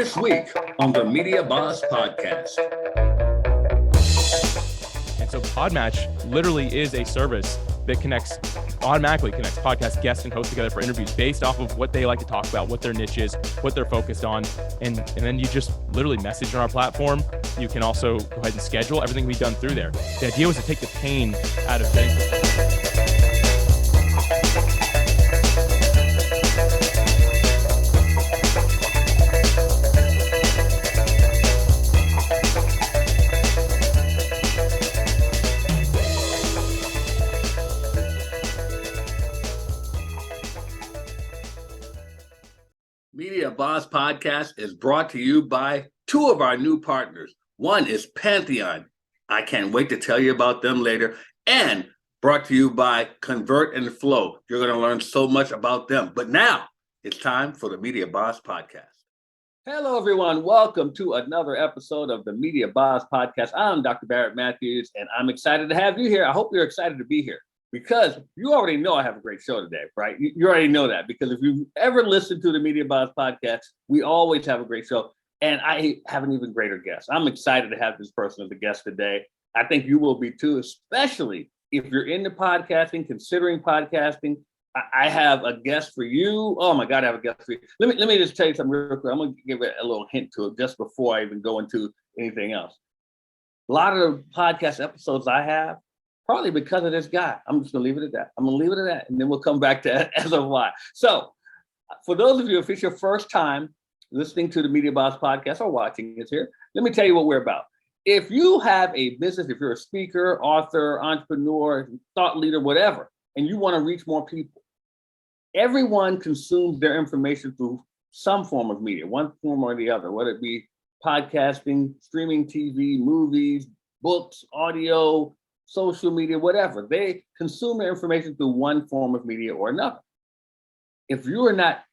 This week on the Media Boss Podcast. And so PodMatch literally is a service that automatically connects podcast guests and hosts together for interviews based off of what they like to talk about, what their niche is, what they're focused on. And then you just literally message on our platform. You can also go ahead and schedule everything we've done through there. The idea was to take the pain out of getting Media Boss Podcast is brought to you by two of our new partners. One is Pantheon. I can't wait to tell you about them later. And brought to you by Convert and Flow. You're going to learn so much about them. But now it's time for the Media Boss Podcast. Hello, everyone. Welcome to another episode of the Media Boss Podcast. I'm Dr. Barrett Matthews, and I'm excited to have you here. I hope you're excited to be here, because you already know I have a great show today, right? You already know that, because if you've ever listened to the Media Boss Podcast, we always have a great show. And I have an even greater guest. I'm excited to have this person as a guest today. I think you will be too, especially if you're into podcasting, considering podcasting. I have a guest for you. Oh my God, I have a guest for you. Let me just tell you something real quick. I'm going to give it a little hint to it just before I even go into anything else. A lot of the podcast episodes I have, probably because of this guy. I'm just going to leave it at that. And then we'll come back to as of why. So for those of you, if it's your first time listening to the Media Boss Podcast or watching it here, let me tell you what we're about. If you have a business, if you're a speaker, author, entrepreneur, thought leader, whatever, and you want to reach more people, everyone consumes their information through some form of media, one form or the other, whether it be podcasting, streaming TV, movies, books, audio, social media, whatever. They consume their information through one form of media or another. If you are not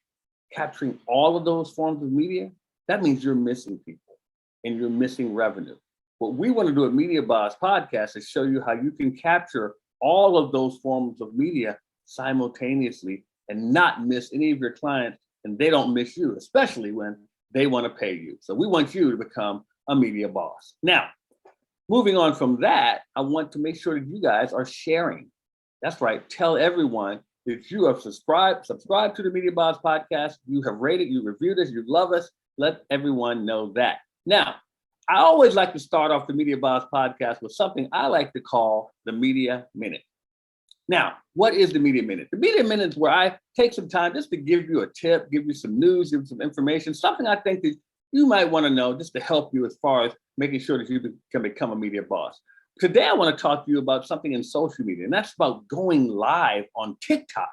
capturing all of those forms of media, that means you're missing people and you're missing revenue. What we want to do at Media Boss Podcast is show you how you can capture all of those forms of media simultaneously and not miss any of your clients, and they don't miss you, especially when they want to pay you. So we want you to become a media boss. Now, moving on from that, I want to make sure that you guys are sharing. That's right. Tell everyone that you have subscribed to the Media Boss Podcast. You have rated, you reviewed us, you love us. Let everyone know that. Now, I always like to start off the Media Boss Podcast with something I like to call the Media Minute. Now, what is the Media Minute? The Media Minute is where I take some time just to give you a tip, give you some news, give you some information, something I think that you might want to know just to help you as far as making sure that you can become a media boss. Today, I want to talk to you about something in social media, and that's about going live on TikTok.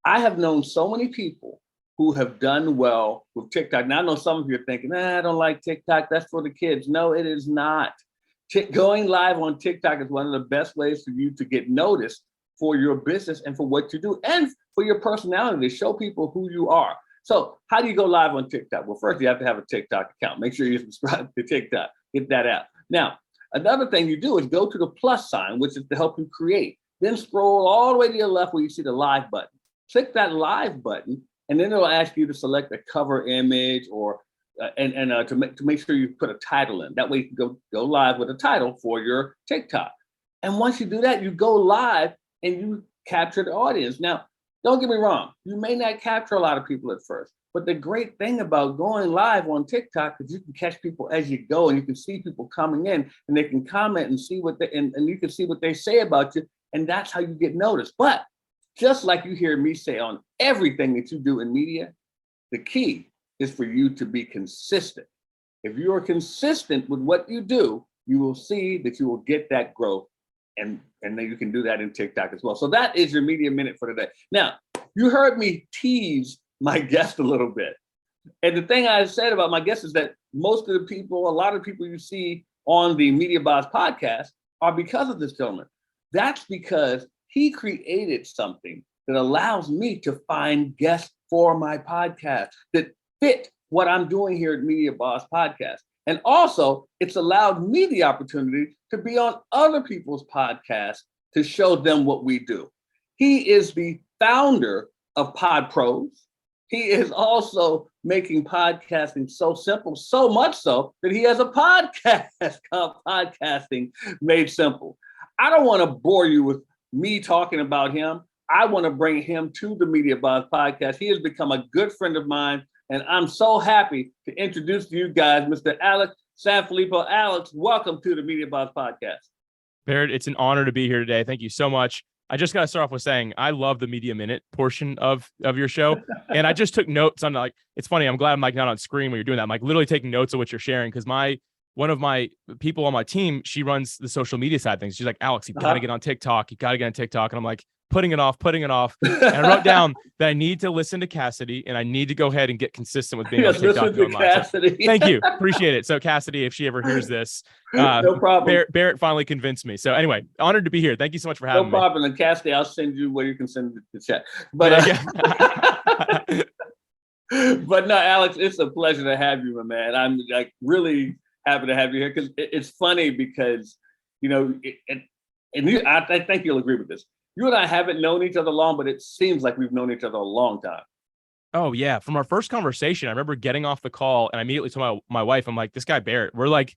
I have known so many people who have done well with TikTok. Now, I know some of you are thinking, I don't like TikTok. That's for the kids. No, it is not. Going live on TikTok is one of the best ways for you to get noticed for your business and for what you do and for your personality, to show people who you are. So how do you go live on TikTok? Well, first you have to have a TikTok account. Make sure you subscribe to TikTok. Get that app. Now, another thing you do is go to the plus sign, which is to help you create. Then scroll all the way to your left where you see the live button. Click that live button, and then it'll ask you to select a cover image or to make sure you put a title in. That way you can go live with a title for your TikTok. And once you do that, you go live and you capture the audience. Now, don't get me wrong, you may not capture a lot of people at first, but the great thing about going live on TikTok is you can catch people as you go, and you can see people coming in, and they can comment and see what and you can see what they say about you, and that's how you get noticed. But just like you hear me say on everything that you do in media, the key is for you to be consistent. If you are consistent with what you do, you will see that you will get that growth. And then you can do that in TikTok as well. So that is your Media Minute for today. Now, you heard me tease my guest a little bit. And the thing I said about my guest is that a lot of the people you see on the Media Boss Podcast are because of this gentleman. That's because he created something that allows me to find guests for my podcast that fit what I'm doing here at Media Boss Podcast. And also, it's allowed me the opportunity to be on other people's podcasts to show them what we do. He is the founder of Pod Pros. he is also making podcasting so simple, so much so that he has a podcast called Podcasting Made Simple. I don't want to bore you with me talking about him. I want to bring him to the Media Buzz podcast. He has become a good friend of mine, and I'm so happy to introduce to you guys Mr. Alex Sanfilippo. Alex, welcome to the Media Buzz podcast. Barrett, it's an honor to be here today. Thank you so much. I just got to start off with saying I love the Media Minute portion of your show. And I just took notes on, like, it's funny. I'm glad I'm like not on screen when you're doing that. I'm like literally taking notes of what you're sharing, because one of my people on my team, she runs the social media side of things. She's like, Alex, you got to get on TikTok. You got to get on TikTok. And I'm like, putting it off. And I wrote down that I need to listen to Cassidy, and I need to go ahead and get consistent with being on TikTok. So, thank you. Appreciate it. So Cassidy, if she ever hears this, no problem. Barrett finally convinced me. So anyway, honored to be here. Thank you so much for having me. No problem. And Cassidy, I'll send you where you can send the chat. But, but no, Alex, it's a pleasure to have you, my man. I'm like really happy to have you here, because it's funny because, you know, I think you'll agree with this. You and I haven't known each other long, but it seems like we've known each other a long time. Oh, yeah. From our first conversation, I remember getting off the call and I immediately told my wife, I'm like, this guy Barrett, we're like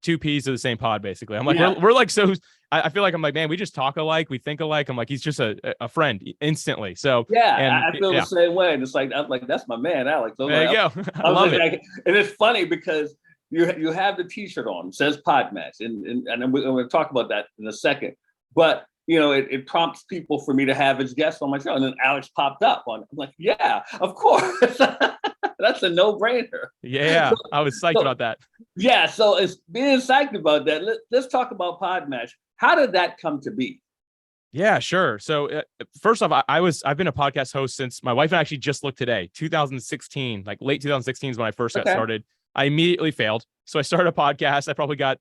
two peas of the same pod, basically. I'm like, we're like, so I feel like I'm like, man, we just talk alike, we think alike. I'm like, he's just a friend instantly. So yeah, and I feel the same way. And it's like, I'm like, that's my man, Alex. There you go. I love it. And it's funny because you have the t-shirt on, it says PodMatch, and we're going to talk about that in a second. But you know, it prompts people for me to have as guests on my show. And then Alex popped up on it. I'm like, yeah, of course. That's a no-brainer. Yeah, I was psyched about that. Yeah, so it's being psyched about that. Let's talk about PodMatch. How did that come to be? Yeah, sure. So first off, I've been a podcast host since my wife and I actually just looked today, 2016, like late 2016 is when I first got started. I immediately failed. So I started a podcast. I probably got,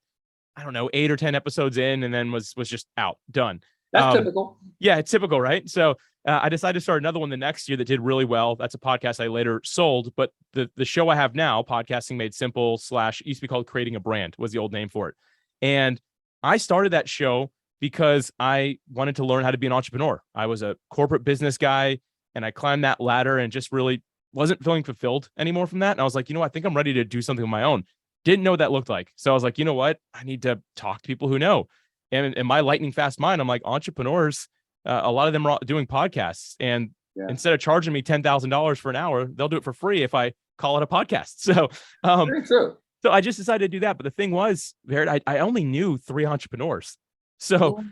I don't know, 8 or 10 episodes in, and then was just out, done. That's typical. Yeah, it's typical, right? So I decided to start another one the next year that did really well. That's a podcast I later sold. But the show I have now, Podcasting Made Simple / used to be called Creating a Brand, was the old name for it. And I started that show because I wanted to learn how to be an entrepreneur. I was a corporate business guy, and I climbed that ladder and just really wasn't feeling fulfilled anymore from that. And I was like, I think I'm ready to do something on my own. Didn't know what that looked like. So I was like, you know what? I need to talk to people who know. And in my lightning fast mind, I'm like, entrepreneurs, a lot of them are doing podcasts. And instead of charging me $10,000 for an hour, they'll do it for free if I call it a podcast. So, very true. So I just decided to do that. But the thing was, Barrett, I only knew 3 entrepreneurs. So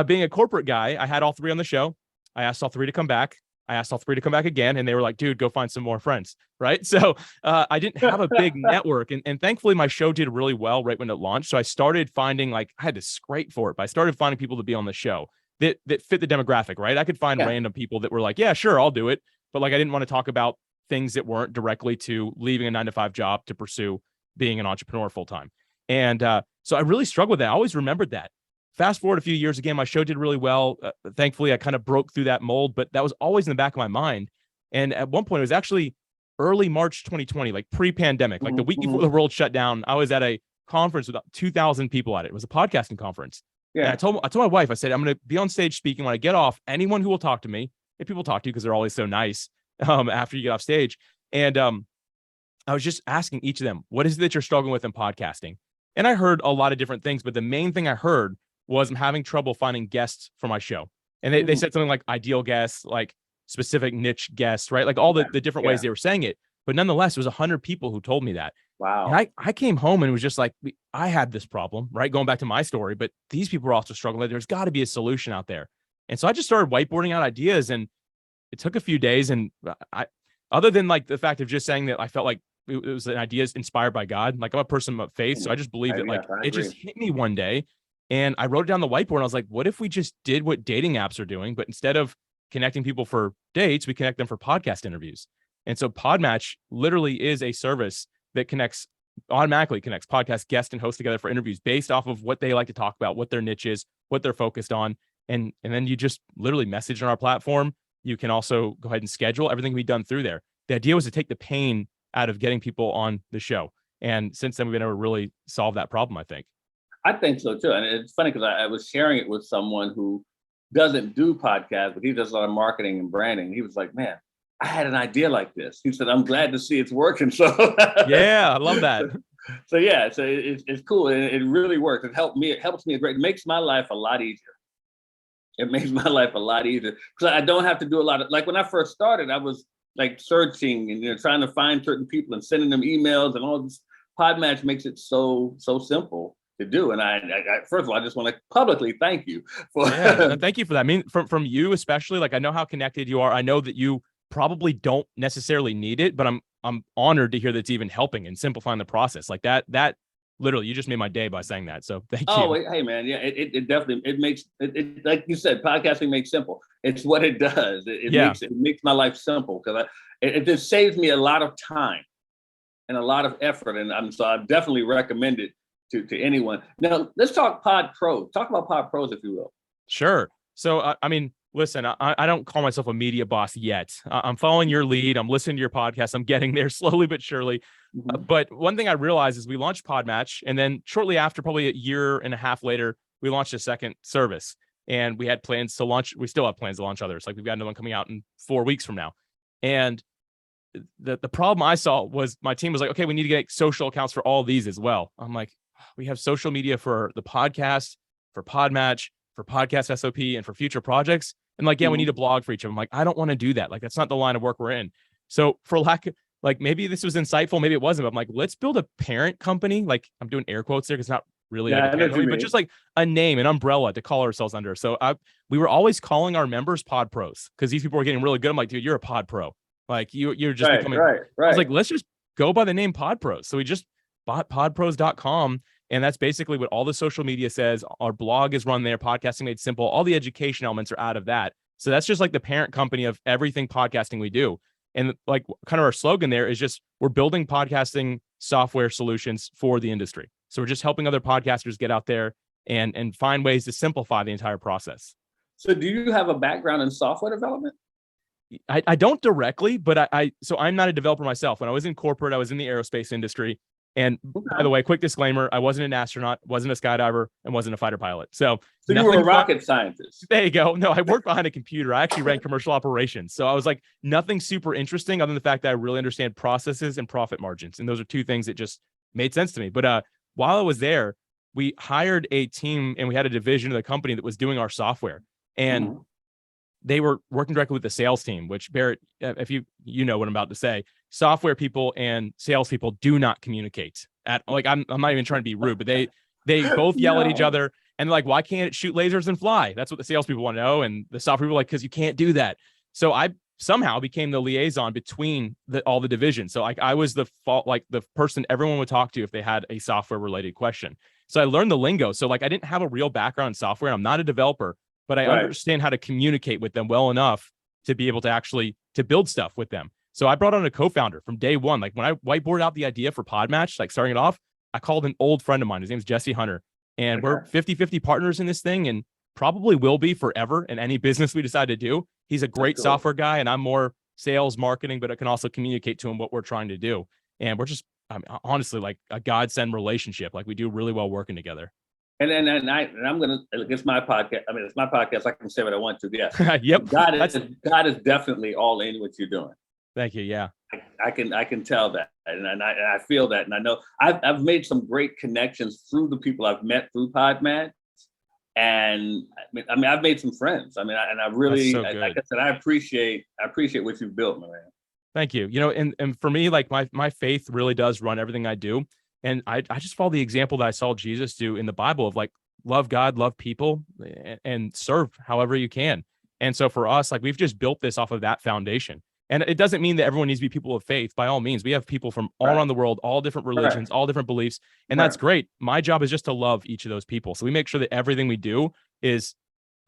being a corporate guy, I had all 3 on the show. I asked all 3 to come back. I asked all 3 to come back again, and they were like, dude, go find some more friends. Right. So I didn't have a big network. And thankfully, my show did really well right when it launched. So I started finding, like, I had to scrape for it, but I started finding people to be on the show that fit the demographic. Right. I could find random people that were like, yeah, sure, I'll do it. But like, I didn't want to talk about things that weren't directly to leaving a 9-to-5 job to pursue being an entrepreneur full time. And so I really struggled with that. I always remembered that. Fast forward a few years, again, my show did really well. Thankfully, I kind of broke through that mold, but that was always in the back of my mind. And at one point, it was actually early March 2020, like pre-pandemic, like the week before the world shut down. I was at a conference with about 2,000 people at it. It was a podcasting conference. Yeah. And I told my wife, I said, I'm going to be on stage speaking. When I get off, anyone who will talk to me, if people talk to you because they're always so nice after you get off stage. And I was just asking each of them, what is it that you're struggling with in podcasting? And I heard a lot of different things, but the main thing I heard was I'm having trouble finding guests for my show. And they said something like ideal guests, like specific niche guests, right? Like all the different ways they were saying it. But nonetheless, it was 100 people who told me that. Wow. And I came home and was just like, I had this problem, right? Going back to my story, but these people are also struggling. There's got to be a solution out there. And so I just started whiteboarding out ideas, and it took a few days. And other than like the fact of just saying that I felt like it was an idea inspired by God, like I'm a person of faith. So I just believe that like it just hit me one day. And I wrote it down the whiteboard, and I was like, what if we just did what dating apps are doing, but instead of connecting people for dates, we connect them for podcast interviews. And so PodMatch literally is a service that automatically connects podcast guests and hosts together for interviews based off of what they like to talk about, what their niche is, what they're focused on. And then you just literally message on our platform. You can also go ahead and schedule. Everything can be done through there. The idea was to take the pain out of getting people on the show. And since then, we've been able to really solve that problem, I think. I think so too. And it's funny because I was sharing it with someone who doesn't do podcasts, but he does a lot of marketing and branding. He was like, man, I had an idea like this. He said, I'm glad to see it's working. So Yeah, I love that. so yeah, so it's cool. And it really works. It helped me. It helps me a great. It makes my life a lot easier. It makes my life a lot easier because I don't have to do a lot of, like when I first started, I was like searching and trying to find certain people and sending them emails and all this. PodMatch makes it so simple to do. And I first of all, I just want to publicly thank you for Yeah, thank you for that. I mean, from you especially, like I know how connected you are. I know that you probably don't necessarily need it, but I'm honored to hear that it's even helping and simplifying the process. Like that literally, you just made my day by saying that. So thank you. Oh, hey man, yeah, it definitely it makes it like you said, podcasting makes simple. It's what it does. Yeah. It makes my life simple because it just saves me a lot of time and a lot of effort, and I definitely recommend it to anyone. Now let's talk Pod Pros. Talk about Pod Pros, if you will. Sure. So, I mean, listen, I don't call myself a media boss yet. I'm following your lead. I'm listening to your podcast. I'm getting there slowly but surely. Mm-hmm. But one thing I realized is we launched PodMatch, and then shortly after, probably a year and a half later, we launched a second service. And we had plans to launch. We still have plans to launch others. Like we've got another one coming out in 4 weeks from now. And the problem I saw was my team was like, okay, we need to get social accounts for all these as well. I'm like, we have social media for the podcast, for PodMatch, for podcast SOP, and for future projects. And like, yeah, we need a blog for each of them. Like, I don't want to do that. Like, that's not the line of work we're in. So for like maybe this was insightful, maybe it wasn't, but I'm like, let's build a parent company. Like I'm doing air quotes there because it's not really like a parent company, but just like a name, an umbrella to call ourselves under. So we were always calling our members Pod Pros because these people were getting really good. I'm like, dude, you're a Pod Pro. Like you're just becoming, right. I was like, let's just go by the name Pod Pros. So we just bought podpros.com. And that's basically what all the social media says. Our blog is run there. Podcasting Made Simple. All the education elements are out of that. So that's just like the parent company of everything podcasting we do. And like kind of our slogan there is just, we're building podcasting software solutions for the industry. So we're just helping other podcasters get out there and find ways to simplify the entire process. So do you have a background in software development? I don't directly, but so I'm not a developer myself. When I was in corporate, I was in the aerospace industry. And by the way, quick disclaimer, I wasn't an astronaut, wasn't a skydiver, and wasn't a fighter pilot. So you were a rocket scientist. There you go. No, I worked behind a computer. I actually ran commercial operations. So I was like, nothing super interesting other than the fact that I really understand processes and profit margins. And those are two things that just made sense to me. But while I was there, we hired a team and we had a division of the company that was doing our software. And they were working directly with the sales team, which Barrett, if you know what I'm about to say, software people and sales people do not communicate at like, I'm not even trying to be rude, but they both yell at each other and like, why can't it shoot lasers and fly? That's what the salespeople want to know. And the software people are like, cause you can't do that. So I somehow became the liaison between all the divisions. So like I was the person everyone would talk to if they had a software related question. So I learned the lingo. So like, I didn't have a real background in software. I'm not a developer, but I understand how to communicate with them well enough to be able to actually to build stuff with them. So I brought on a co-founder from day one. Like when I whiteboarded out the idea for PodMatch, like starting it off, I called an old friend of mine. His name's Jesse Hunter. And we're 50-50 partners in this thing and probably will be forever in any business we decide to do. He's a great software guy and I'm more sales marketing, but I can also communicate to him what we're trying to do. And we're just honestly like a godsend relationship. Like we do really well working together. And I'm gonna. It's my podcast. I mean, it's my podcast. I can say what I want to. Yeah. Yep. God is definitely all in what you're doing. Thank you. Yeah. I can tell that, and I feel that, and I know I've made some great connections through the people I've met through PodMatch, and I mean I've made some friends. I mean, and I really, like I said, I appreciate what you've built, man. Thank you. You know, and for me, like my faith really does run everything I do. And I just follow the example that I saw Jesus do in the Bible of like, love God, love people, and serve however you can. And so for us, like we've just built this off of that foundation. And it doesn't mean that everyone needs to be people of faith. By all means, we have people from all around the world, all different religions, all different beliefs. And that's great. My job is just to love each of those people. So we make sure that everything we do is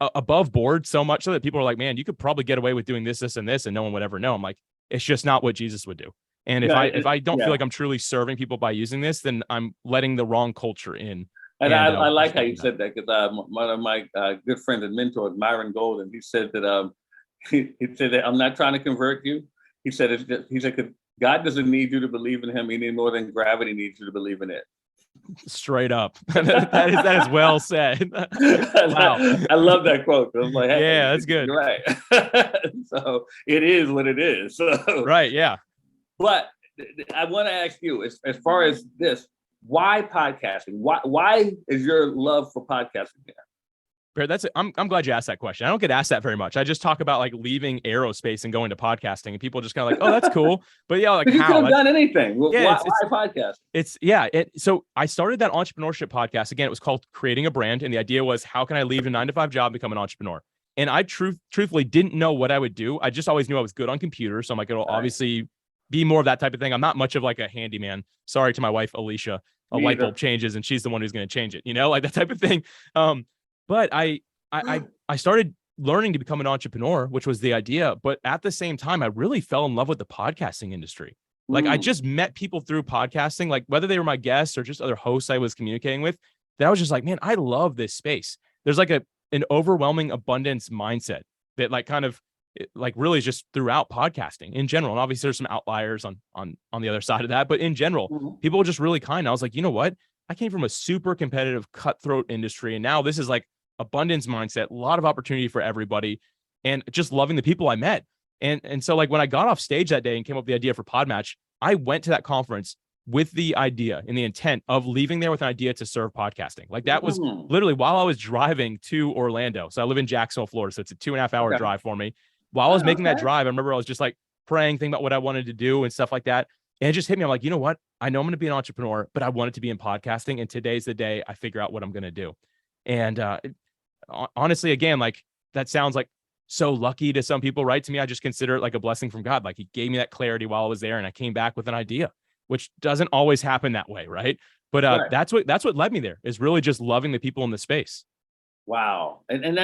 above board so much so that people are like, man, you could probably get away with doing this, this, and this, and no one would ever know. I'm like, it's just not what Jesus would do. And if I don't feel like I'm truly serving people by using this, then I'm letting the wrong culture in. And I like how you said that because one of my good friends and mentors, Myron Golden, he said that he said that I'm not trying to convert you. He said God doesn't need you to believe in him any more than gravity needs you to believe in it. Straight up. that is well said. Wow. I love that quote. I'm like, hey, yeah, that's good. You're right. So it is what it is. So, right. Yeah. but I want to ask you, as far as this, why podcasting? Why is your love for podcasting there? Bear, I'm glad you asked that question. I don't get asked that very much. I just talk about like leaving aerospace and going to podcasting, and people just kind of like, oh, that's cool. But yeah, like you how? could have done anything. Yeah, why podcasting? So I started that entrepreneurship podcast. Again, it was called Creating a Brand. And the idea was, how can I leave a 9-to-5 job and become an entrepreneur? And I truthfully didn't know what I would do. I just always knew I was good on computers. So I'm like, it'll obviously be more of that type of thing. I'm not much of like a handyman. Sorry to my wife, Alicia. A light bulb changes and she's the one who's going to change it, like that type of thing. But I started learning to become an entrepreneur, which was the idea. But at the same time, I really fell in love with the podcasting industry. Like I just met people through podcasting, like whether they were my guests or just other hosts I was communicating with, that I was just like, man, I love this space. There's like an overwhelming abundance mindset that like kind of like really is just throughout podcasting in general. And obviously there's some outliers on the other side of that, but in general, people are just really kind. I was like, you know what? I came from a super competitive cutthroat industry. And now this is like abundance mindset, a lot of opportunity for everybody, and just loving the people I met. And so like when I got off stage that day and came up with the idea for PodMatch, I went to that conference with the idea and the intent of leaving there with an idea to serve podcasting. Like that was literally while I was driving to Orlando. So I live in Jacksonville, Florida. So it's a 2.5-hour drive for me. While I was making that drive, I remember I was just like praying, thinking about what I wanted to do and stuff like that. And it just hit me. I'm like, you know what? I know I'm going to be an entrepreneur, but I wanted to be in podcasting. And today's the day I figure out what I'm going to do. And honestly, again, like that sounds like so lucky to some people, right? To me, I just consider it like a blessing from God. Like he gave me that clarity while I was there and I came back with an idea, which doesn't always happen that way, right? But that's what led me there, is really just loving the people in the space. Wow. And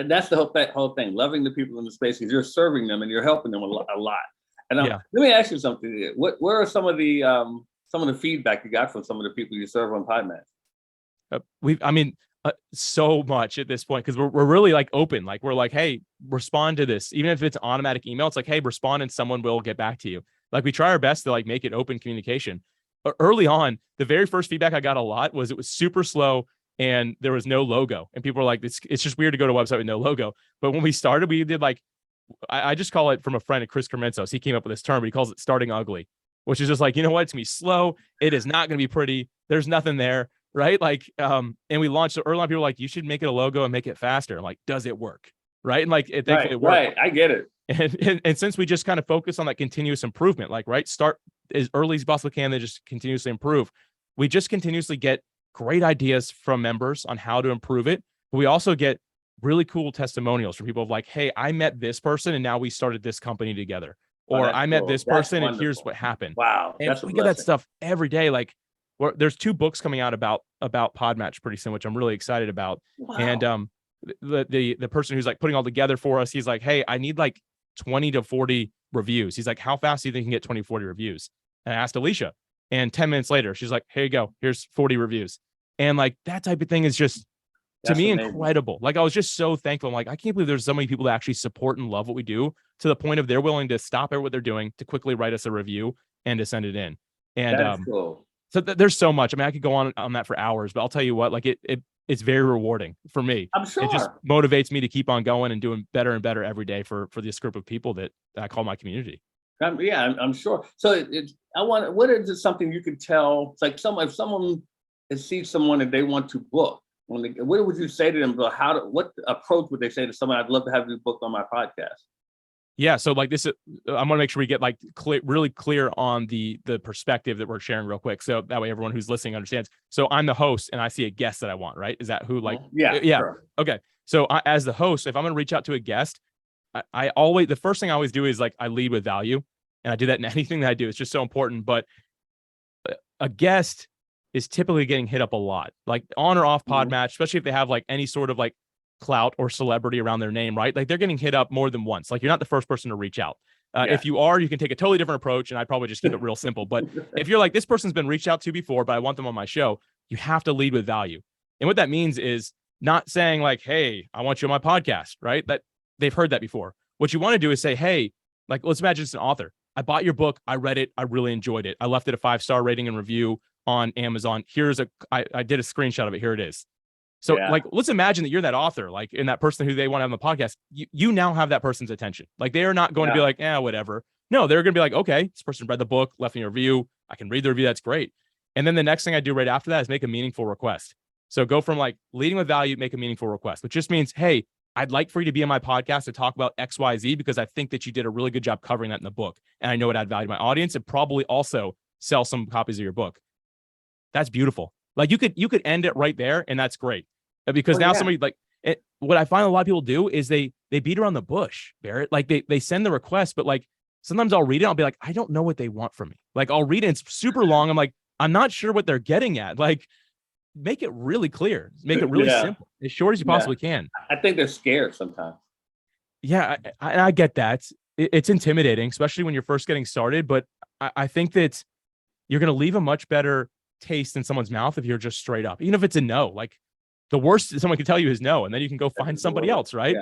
that's the whole thing, loving the people in the space, because you're serving them and you're helping them a lot. And let me ask you something. What are some of the feedback you got from some of the people you serve on PodMatch? So much at this point, because we're really like open. Like we're like, hey, respond to this. Even if it's an automatic email, it's like, hey, respond and someone will get back to you. Like we try our best to like make it open communication. Early on, the very first feedback I got a lot was it was super slow and there was no logo. And people were like, it's just weird to go to a website with no logo. But when we started, we did like, I just call it from a friend of Chris Kermensos. He came up with this term, but he calls it starting ugly, which is just like, you know what? It's going to be slow. It is not going to be pretty. There's nothing there. Right. Like, and we launched so early on, people were like, you should make it a logo and make it faster. I'm like, does it work? Right. And like, it thankfully worked. Right. I get it. And since we just kind of focus on that continuous improvement, like, right, start as early as possible can, then just continuously improve. We just continuously get great ideas from members on how to improve it. But we also get really cool testimonials from people of like, hey, I met this person and now we started this company together. Or I met this person and here's what happened. Wow. And we get that stuff every day. Like, there's 2 books coming out about PodMatch pretty soon, which I'm really excited about. Wow. And the person who's like putting all together for us, he's like, hey, I need like 20 to 40 reviews. He's like, how fast do you think you can get 20, 40 reviews? And I asked Alicia, and 10 minutes later, she's like, here you go. Here's 40 reviews. And like that type of thing is just, to me, amazing. Incredible. Like I was just so thankful. I'm like, I can't believe there's so many people that actually support and love what we do, to the point of they're willing to stop what they're doing to quickly write us a review and to send it in. And that's cool. So there's so much. I mean, I could go on that for hours, but I'll tell you what, like it's very rewarding for me. I'm sure. It just motivates me to keep on going and doing better and better every day for this group of people that I call my community. I'm sure. So what is something you could tell? It's like if someone sees someone and they want to book, what would you say to them about what approach would they say to someone? I'd love to have you booked on my podcast. Yeah. So like this, I want to make sure we get like really clear on the perspective that we're sharing real quick. So that way everyone who's listening understands. So I'm the host and I see a guest that I want, right? Is that who like, yeah. Sure. Okay. So as the host, if I'm going to reach out to a guest, the first thing I always do is like, I lead with value, and I do that in anything that I do. It's just so important. But a guest is typically getting hit up a lot, like on or off PodMatch, especially if they have like any sort of like clout or celebrity around their name, right? Like they're getting hit up more than once. Like you're not the first person to reach out. If you are, you can take a totally different approach, and I'd probably just keep it real simple. But if you're like, this person's been reached out to before, but I want them on my show, you have to lead with value. And what that means is not saying like, hey, I want you on my podcast, right? That they've heard that before. What you want to do is say, hey, like, let's imagine it's an author. I bought your book. I read it. I really enjoyed it. I left it a 5-star rating and review on Amazon. I did a screenshot of it. Here it is. So like, let's imagine that you're that author, like, and that person who they want to have on the podcast, you now have that person's attention. Like, they are not going to be like, whatever. No, they're going to be like, okay, this person read the book, left me a review. I can read the review. That's great. And then the next thing I do right after that is make a meaningful request. So go from like leading with value, make a meaningful request, which just means, hey, I'd like for you to be on my podcast to talk about XYZ because I think that you did a really good job covering that in the book. And I know it add value to my audience and probably also sell some copies of your book. That's beautiful. Like, you could end it right there, and that's great. Because somebody like what I find a lot of people do is they beat around the bush, Barrett. Like, they send the request, but like sometimes I'll read it. I'll be like, I don't know what they want from me. Like, I'll read it. It's super long. I'm like, I'm not sure what they're getting at. Like, make it really clear. Make it really simple, as short as you possibly can. I think they're scared sometimes. Yeah, I get that. It's intimidating, especially when you're first getting started. But I think that you're going to leave a much better taste in someone's mouth if you're just straight up, even if it's a no. Like, the worst someone can tell you is no, and then you can go find somebody else, right?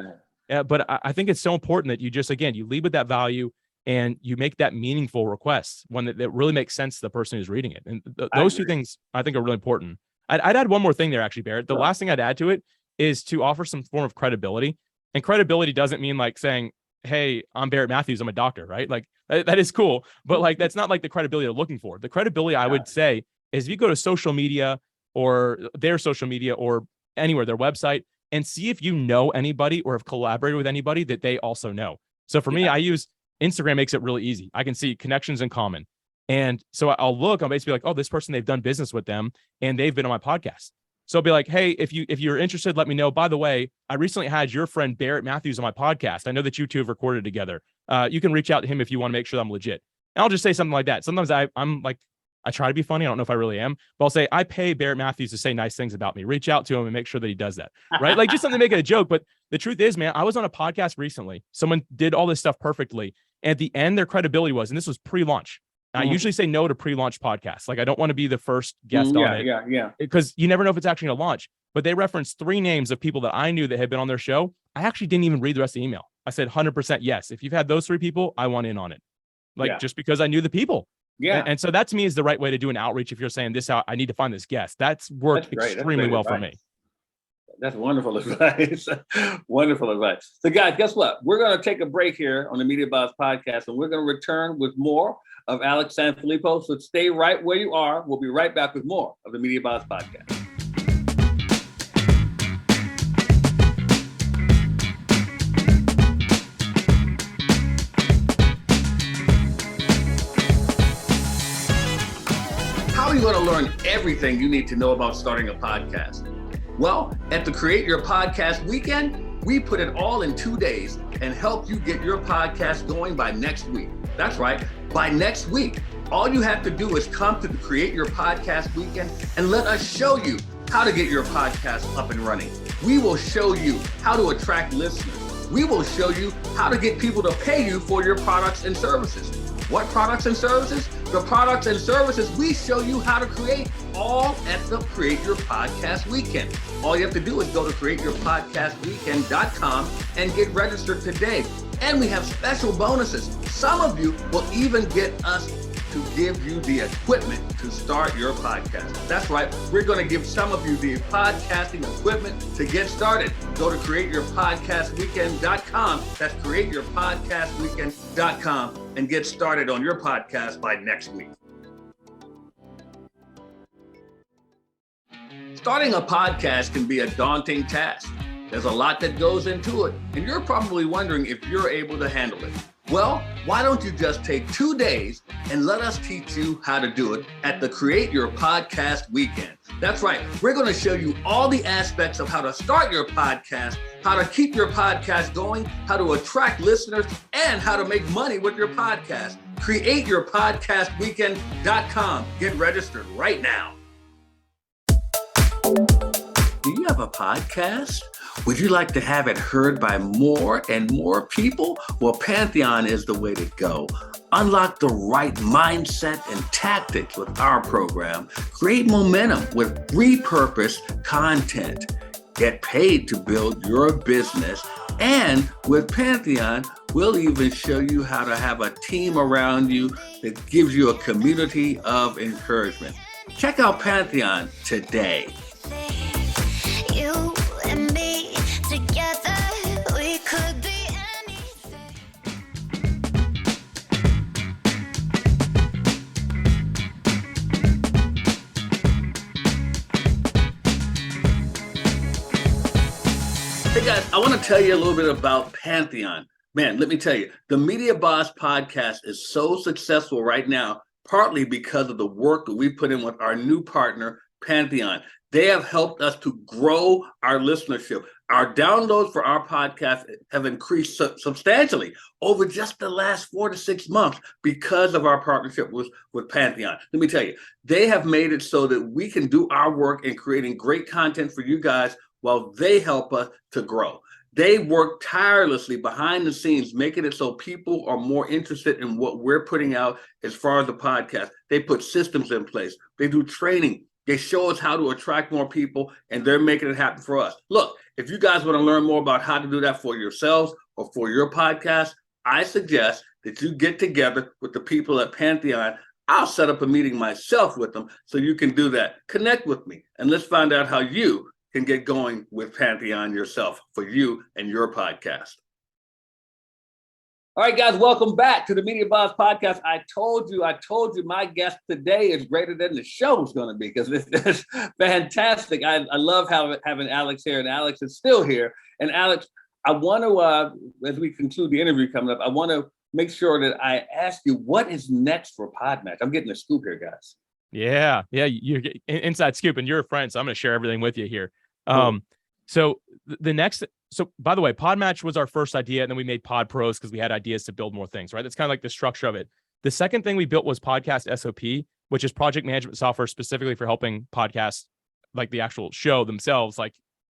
Yeah. But I think it's so important that you just, again, you lead with that value and you make that meaningful request, one that really makes sense to the person who's reading it. And those two things I think are really important. I'd add one more thing there, actually, Barrett. The last thing I'd add to it is to offer some form of credibility. And credibility doesn't mean like saying, hey, I'm Barrett Matthews, I'm a doctor, right? Like, that is cool. But like, that's not like the credibility they're looking for. The credibility I would say is if you go to social media or their social media or anywhere, their website, and see if you know anybody or have collaborated with anybody that they also know. So for me, I use Instagram, makes it really easy. I can see connections in common. And so I'll basically like, oh, this person, they've done business with them and they've been on my podcast. So I'll be like, hey, if you're interested, let me know. By the way, I recently had your friend Barrett Matthews on my podcast. I know that you two have recorded together. You can reach out to him if you want to make sure I'm legit. And I'll just say something like that. Sometimes I'm like, I try to be funny. I don't know if I really am, but I'll say, I pay Barrett Matthews to say nice things about me. Reach out to him and make sure that he does that. Right? Like, just something to make it a joke. But the truth is, man, I was on a podcast recently. Someone did all this stuff perfectly. And at the end, their credibility was, and this was pre-launch. I usually say no to pre-launch podcasts. Like, I don't want to be the first guest on it. Because you never know if it's actually going to launch. But they referenced 3 names of people that I knew that had been on their show. I actually didn't even read the rest of the email. I said 100% yes. If you've had those 3 people, I want in on it. Like, just because I knew the people. Yeah. And so that to me is the right way to do an outreach. If you're saying this out, I need to find this guest. That's worked extremely well for me. That's wonderful advice. Wonderful advice. So guys, guess what? We're going to take a break here on the Media Boss podcast, and we're going to return with more of Alex Sanfilippo. So stay right where you are. We'll be right back with more of the Media Boss podcast. How are you going to learn everything you need to know about starting a podcast? Well, at the Create Your Podcast Weekend, we put it all in 2 days and help you get your podcast going by next week. That's right, by next week. All you have to do is come to the Create Your Podcast Weekend and let us show you how to get your podcast up and running. We will show you how to attract listeners. We will show you how to get people to pay you for your products and services. What products and services? The products and services we show you how to create, all at the Create Your Podcast Weekend. All you have to do is go to createyourpodcastweekend.com and get registered today. And we have special bonuses. Some of you will even get us to give you the equipment to start your podcast. That's right. We're going to give some of you the podcasting equipment to get started. Go to createyourpodcastweekend.com. That's createyourpodcastweekend.com and get started on your podcast by next week. Starting a podcast can be a daunting task. There's a lot that goes into it, and you're probably wondering if you're able to handle it. Well, why don't you just take 2 days and let us teach you how to do it at the Create Your Podcast Weekend. That's right. We're going to show you all the aspects of how to start your podcast, how to keep your podcast going, how to attract listeners, and how to make money with your podcast. CreateYourPodcastWeekend.com. Get registered right now. Do you have a podcast? Would you like to have it heard by more and more people? Well, Pantheon is the way to go. Unlock the right mindset and tactics with our program. Create momentum with repurposed content. Get paid to build your business. And with Pantheon, we'll even show you how to have a team around you that gives you a community of encouragement. Check out Pantheon today. You and me together, we could be anything. Hey guys, I want to tell you a little bit about Pantheon. Man, let me tell you, the Media Boss podcast is so successful right now, partly because of the work that we put in with our new partner, Pantheon. They have helped us to grow our listenership. Our downloads for our podcast have increased substantially over just the last 4 to 6 months because of our partnership with Pantheon. Let me tell you, they have made it so that we can do our work in creating great content for you guys while they help us to grow. They work tirelessly behind the scenes, making it so people are more interested in what we're putting out as far as the podcast. They put systems in place. They do training. They show us how to attract more people, and they're making it happen for us. Look, if you guys want to learn more about how to do that for yourselves or for your podcast, I suggest that you get together with the people at Pantheon. I'll set up a meeting myself with them so you can do that. Connect with me, and let's find out how you can get going with Pantheon yourself for you and your podcast. All right, guys, welcome back to the Media Boss Podcast. I told you my guest today is greater than the show is going to be because it's fantastic. I love having Alex here, and Alex is still here. And Alex, I want to, as we conclude the interview coming up, I want to make sure that I ask you what is next for PodMatch. I'm getting a scoop here, guys. Yeah, you're inside scoop, and you're a friend, so I'm going to share everything with you here. So by the way, PodMatch was our first idea, and then we made Pod Pros because we had ideas to build more things, right? That's kind of like the structure of it. The second thing we built was Podcast SOP, which is project management software specifically for helping podcasts, like the actual show themselves, like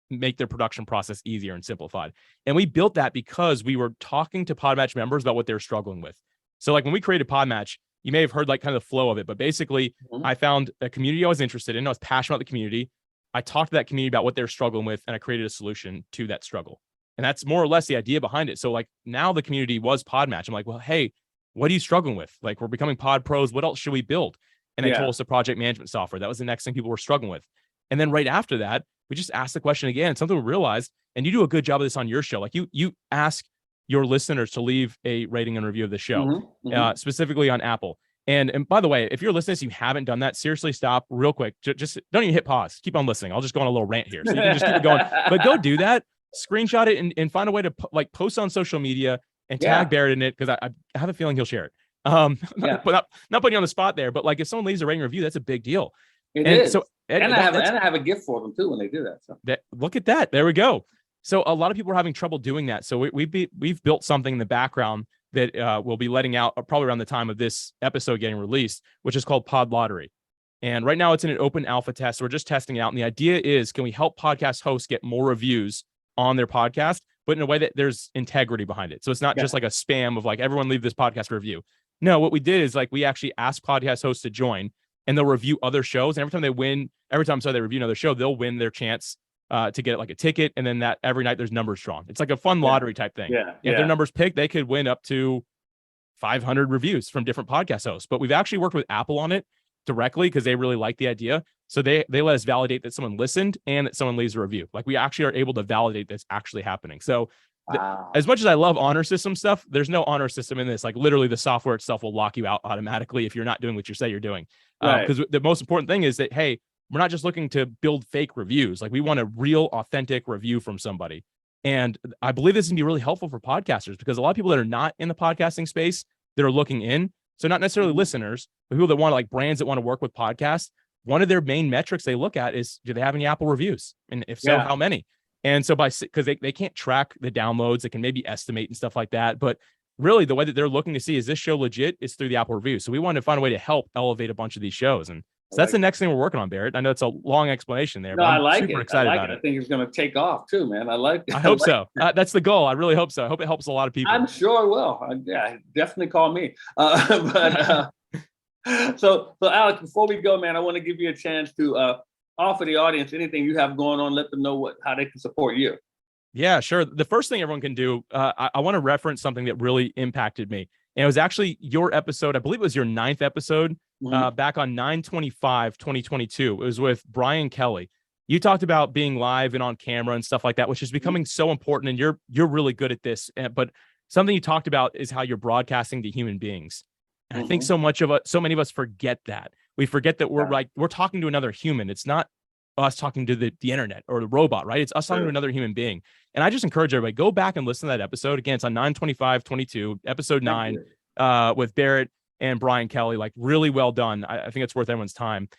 make their production process easier and simplified. And we built that because we were talking to PodMatch members about what they're struggling with. So like when we created PodMatch, you may have heard like kind of the flow of it, but basically I found a community I was interested in. I was passionate about the community. I talked to that community about what they're struggling with, and I created a solution to that struggle. And that's more or less the idea behind it. So like now the community was PodMatch. I'm like, well, hey, what are you struggling with? Like, we're becoming Pod Pros. What else should we build? And they told us the project management software. That was the next thing people were struggling with. And then right after that, we just asked the question again, something we realized, and you do a good job of this on your show. Like you ask your listeners to leave a rating and review of the show, specifically on Apple. And by the way, if you're listening, so you haven't done that, seriously stop real quick. Just don't even hit pause. Keep on listening. I'll just go on a little rant here. So you can just keep it going. But go do that. Screenshot it and find a way to like post on social media and tag Barrett in it, because I have a feeling he'll share it. But not putting you on the spot there, but like if someone leaves a rating review, that's a big deal. It is. So, I have a gift for them too when they do that. So look at that. There we go. So a lot of people are having trouble doing that. So we've built something in the background that we'll be letting out probably around the time of this episode getting released, which is called Pod Lottery. And right now it's in an open alpha test. So we're just testing it out. And the idea is, can we help podcast hosts get more reviews on their podcast, but in a way that there's integrity behind it? So it's not just like a spam of like, everyone leave this podcast review. No, what we did is like, we actually asked podcast hosts to join, and they'll review other shows. And every time they review another show, they'll win their chance to get like a ticket. And then that every night there's numbers drawn. It's like a fun lottery type thing. If their numbers pick, they could win up to 500 reviews from different podcast hosts. But we've actually worked with Apple on it directly because they really like the idea. So they let us validate that someone listened and that someone leaves a review. Like, we actually are able to validate that's actually happening. So as much as I love honor system stuff, there's no honor system in this. Like, literally the software itself will lock you out automatically if you're not doing what you say you're doing. Because the most important thing is that, hey, we're not just looking to build fake reviews. Like, we want a real, authentic review from somebody. And I believe this can be really helpful for podcasters, because a lot of people that are not in the podcasting space that are looking in, so not necessarily listeners, but people that want to, like, brands that want to work with podcasts, one of their main metrics they look at is, do they have any Apple reviews? And if so, how many? And so because they can't track the downloads, they can maybe estimate and stuff like that. But really the way that they're looking to see, is this show legit, is through the Apple reviews. So we wanted to find a way to help elevate a bunch of these shows. And so that's the next thing we're working on, Barrett. I know it's a long explanation there, but I'm super excited about it. I think it's going to take off too, man. I like it. I hope so. That's the goal. I really hope so. I hope it helps a lot of people. I'm sure it will. Definitely call me. So Alex, before we go, man, I want to give you a chance to offer the audience anything you have going on. Let them know how they can support you. Yeah, sure. The first thing everyone can do, I want to reference something that really impacted me. And it was actually your episode. I believe it was your 9th episode back on 9/25/2022. It was with Brian Kelly. You talked about being live and on camera and stuff like that, which is becoming so important. And you're really good at this. But something you talked about is how you're broadcasting to human beings. And I think so many of us forget that. We forget that we're talking to another human. It's not us talking to the internet or the robot, right? It's us talking to another human being. And I just encourage everybody, go back and listen to that episode. Again, it's on 9/25/22, episode 9, with Barrett and Brian Kelly. Like, really well done. I think it's worth everyone's time.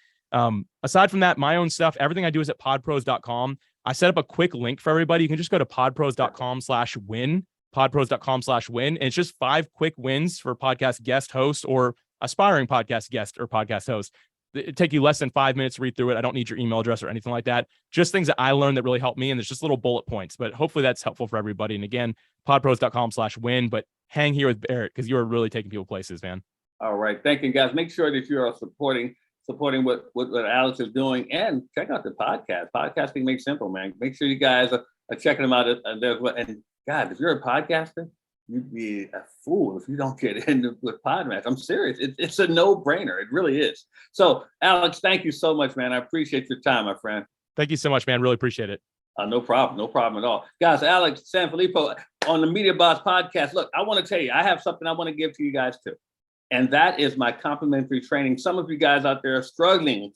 Aside from that, my own stuff, everything I do is at podpros.com. I set up a quick link for everybody. You can just go to podpros.com/win, podpros.com/win. And it's just 5 quick wins for podcast guest host or aspiring podcast guest or podcast host. It take you less than 5 minutes to read through it. I don't need your email address or anything like that. Just things that I learned that really helped me. And there's just little bullet points, but hopefully that's helpful for everybody. And again, podpros.com/win, but hang here with Barrett because you are really taking people places, man. All right. Thank you, guys. Make sure that you are supporting what Alex is doing, and check out the podcast. Podcasting Made Simple, man. Make sure you guys are checking them out. And God, if you're a podcaster, you'd be a fool if you don't get into with PodMatch. I'm serious. It's a no-brainer. It really is. So, Alex, thank you so much, man. I appreciate your time, my friend. Thank you so much, man. Really appreciate it. No problem. No problem at all. Guys, Alex Sanfilippo on the Media Boss podcast. Look, I want to tell you, I have something I want to give to you guys too. And that is my complimentary training. Some of you guys out there are struggling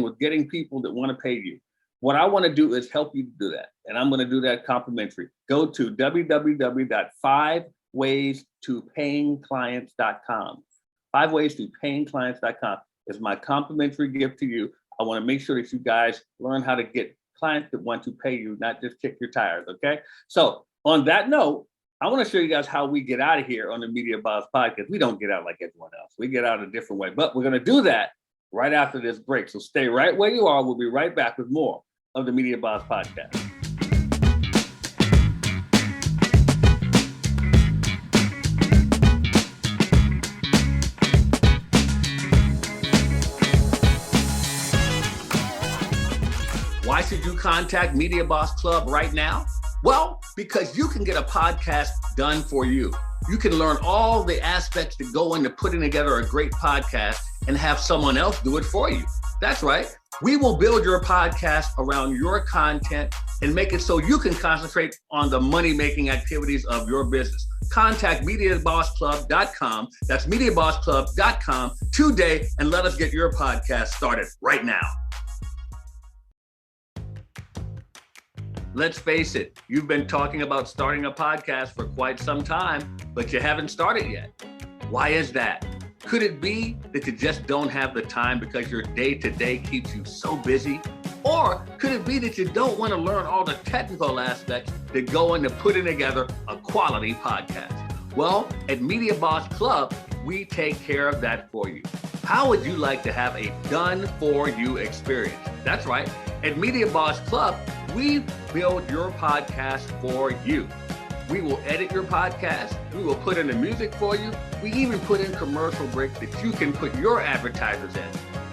with getting people that want to pay you. What I want to do is help you do that. And I'm going to do that complimentary. Go to www.5waystoPayingClients.com. 5waystoPayingClients.com is my complimentary gift to you. I want to make sure that you guys learn how to get clients that want to pay you, not just kick your tires, okay? So on that note, I want to show you guys how we get out of here on the Media Boss podcast. We don't get out like everyone else. We get out a different way, but we're going to do that right after this break. So stay right where you are. We'll be right back with more of the Media Boss podcast. Why should you contact Media Boss Club right now? Well, because you can get a podcast done for you. You can learn all the aspects that go into putting together a great podcast and have someone else do it for you. That's right. We will build your podcast around your content and make it so you can concentrate on the money-making activities of your business. Contact MediaBossClub.com. That's MediaBossClub.com today, and let us get your podcast started right now. Let's face it, you've been talking about starting a podcast for quite some time, but you haven't started yet. Why is that? Could it be that you just don't have the time because your day-to-day keeps you so busy? Or could it be that you don't want to learn all the technical aspects that go into putting together a quality podcast? Well, at Media Boss Club, we take care of that for you. How would you like to have a done-for-you experience? That's right. At Media Boss Club, we build your podcast for you. We will edit your podcast. We will put in the music for you. We even put in commercial breaks that you can put your advertisers in.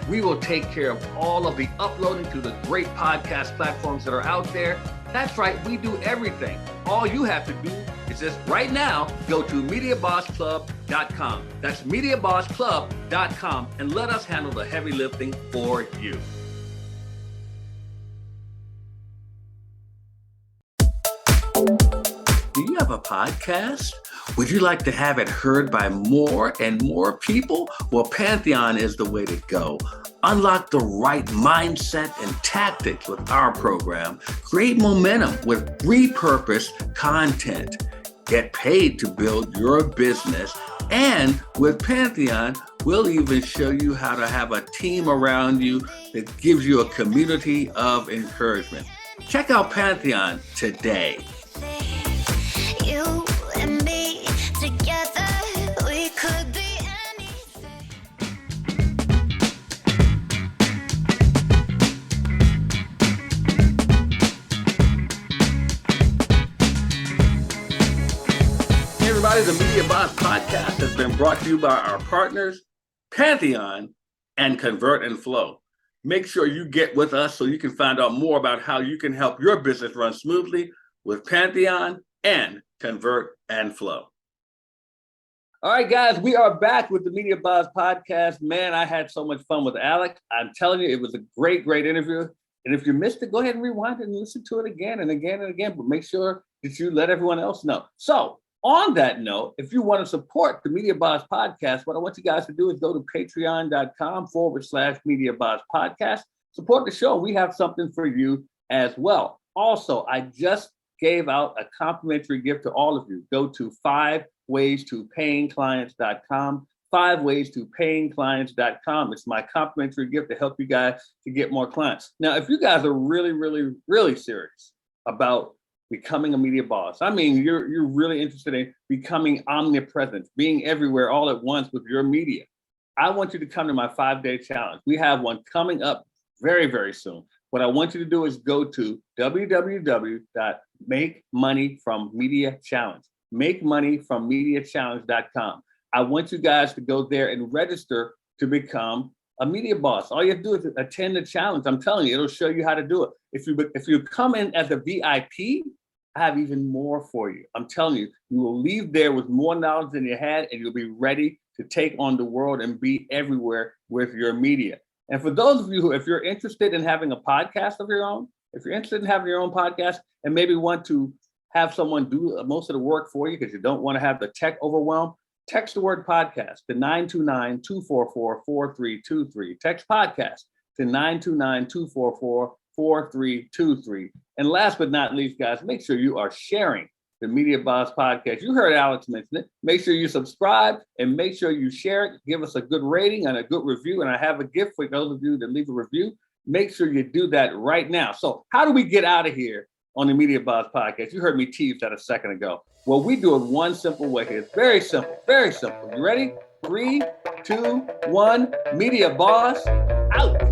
We will take care of all of the uploading to the great podcast platforms that are out there. That's right, we do everything. All you have to do is just right now go to MediaBossClub.com. That's MediaBossClub.com, and let us handle the heavy lifting for you. Do you have a podcast? Would you like to have it heard by more and more people? Well, Pantheon is the way to go. Unlock the right mindset and tactics with our program. Create momentum with repurposed content. Get paid to build your business. And with Pantheon, we'll even show you how to have a team around you that gives you a community of encouragement. Check out Pantheon today. You and me together, we could be anything. Hey everybody, the Media Boss podcast has been brought to you by our partners, Pantheon and Convert and Flow. Make sure you get with us so you can find out more about how you can help your business run smoothly with Pantheon and Convert and Flow. All right, guys, we are back with the Media Buzz podcast. Man, I had so much fun with Alex. I'm telling you, it was a great, great interview. And if you missed it, go ahead and rewind it and listen to it again and again and again. But make sure that you let everyone else know. So, on that note, if you want to support the Media Buzz podcast, what I want you guys to do is go to patreon.com/Media Buzz podcast. Support the show. We have something for you as well. Also, I just gave out a complimentary gift to all of you. Go to 5waystoPayingClients.com. 5waystoPayingClients.com. It's my complimentary gift to help you guys to get more clients. Now, if you guys are really, really, really serious about becoming a media boss, I mean, you're really interested in becoming omnipresent, being everywhere all at once with your media, I want you to come to my 5-day challenge. We have one coming up very, very soon. What I want you to do is go to www.makemoneyfrommediachallenge, makemoneyfrommediachallenge.com. I want you guys to go there and register to become a media boss. All you have to do is attend the challenge. I'm telling you, it'll show you how to do it. If you come in as a VIP, I have even more for you. I'm telling you, you will leave there with more knowledge than you had, and you'll be ready to take on the world and be everywhere with your media. And for those of you who, if you're interested in having a podcast of your own, if you're interested in having your own podcast and maybe want to have someone do most of the work for you because you don't want to have the tech overwhelm, text the word podcast to 929-244-4323. Text podcast to 929-244-4323. And last but not least, guys, make sure you are sharing the Media Boss podcast. You heard Alex mention it. Make sure you subscribe and make sure you share it. Give us a good rating and a good review. And I have a gift for those of you that leave a review. Make sure you do that right now. So how do we get out of here on the Media Boss podcast? You heard me tease that a second ago. Well, we do it one simple way here. It's very simple, very simple. You ready? 3, 2, 1, Media Boss out.